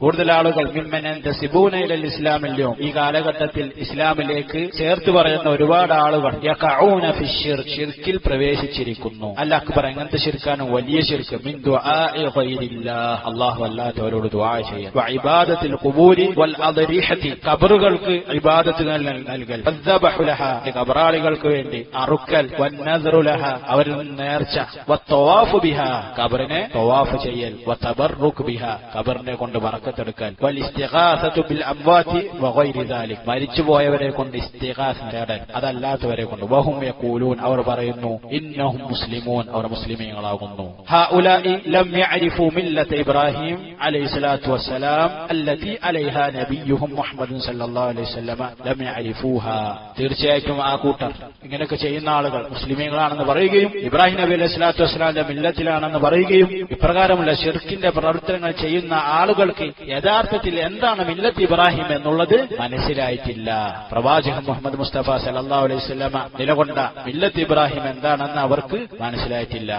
കൂടുതൽ ആളുകൾ ഇസ്ലാമിലും ഈ കാലഘട്ടത്തിൽ ഇസ്ലാമിലേക്ക് ചേർത്ത് പറയുന്ന ഒരുപാട് ആളുകൾ ഷിർക്കിൽ പ്രവേശിച്ചിരിക്കുന്നു. അൽ അക്ബർ എങ്ങനത്തെ ഷിർക്കാണ്? വലിയ ഷിർക്ക്. മിൻ ദുആഇ ഗൈരില്ലാഹ്, അല്ലാഹു അല്ലാത്തവരോട് ദുആ ചെയ്യാൻ. വഇബാദത്തിൽ ഖുബൂരി വൽ അദ്രിഹതി, ഖബറുകൾക്ക് ഇബാദത്തുകൾ നൽകൽ. വദ്ദബഹു ലഹാ, ഖബറാളികൾക്ക് വേണ്ടി അറുക്കൽ. വന്നദ്റു ലഹാ, അവരിൽ നേർച്ച. വത്തവാഫു ബിഹാ, ഖബറിനെ തവാഫ് ചെയ്യൽ. വതബറുക് ബിഹാ, ഖബറിനെ കൊണ്ട് ബറക്കത്തെടുക്കൽ. വൽഇസ്തിഗാസതു ബിൽ അംവാതി വഗൈരി ദാലിക്, മരിച്ചുപോയവരെ കൊണ്ട് ഇസ്തിഗാസ തേടൽ, അതല്ലാത്തവരെ കൊണ്ട്. വഹും യഖൂലൂൻ, അവർ പറയുന്നു ഇന്നഹും മുസ്ലിമൂൻ, അവർ മുസ്ലിമീങ്ങളാകുന്നു. ഹഉലാഇ ലം യഅരിഫു മില്ലത ഇബ്രാഹിം അലൈഹിസ്സലാത്തു വസ്സലാം അല്ലതി അലൈഹാ നബിയുഹും മുഹമ്മദ് സല്ലല്ലാഹു അലൈഹി വസല്ലമ ലം യഅരിഫൂഹാ. തീർച്ചയായിട്ടും ആ കൂട്ടർ, ഇങ്ങനെയൊക്കെ ചെയ്യുന്ന ആളുകൾ മുസ്ലിമീങ്ങളാണെന്ന് പറയുകയും ഇബ്രാഹിം നബി അലൈഹിസ്സലാത്തു വസ്സലാമിന്റെ മില്ലത്തിലാണെന്ന് പറയുകയും ഇപ്രകാരമുള്ള ശിർക്കിന്റെ പ്രവർത്തനങ്ങൾ ചെയ്യുന്ന ആളുകൾക്ക് യഥാർത്ഥത്തിൽ എന്താണ് മില്ലത്ത് ഇബ്രാഹിം എന്നുള്ളത് മനസ്സിലായിട്ടില്ല. പ്രവാചകൻ മുഹമ്മദ് മുസ്തഫ സല്ലല്ലാഹു അലൈഹി വസല്ലമ നിലകൊണ്ട മില്ലത്ത് ഇബ്രാഹിം എന്താണെന്ന് അവർക്ക് മനസ്സിലായിട്ടില്ല.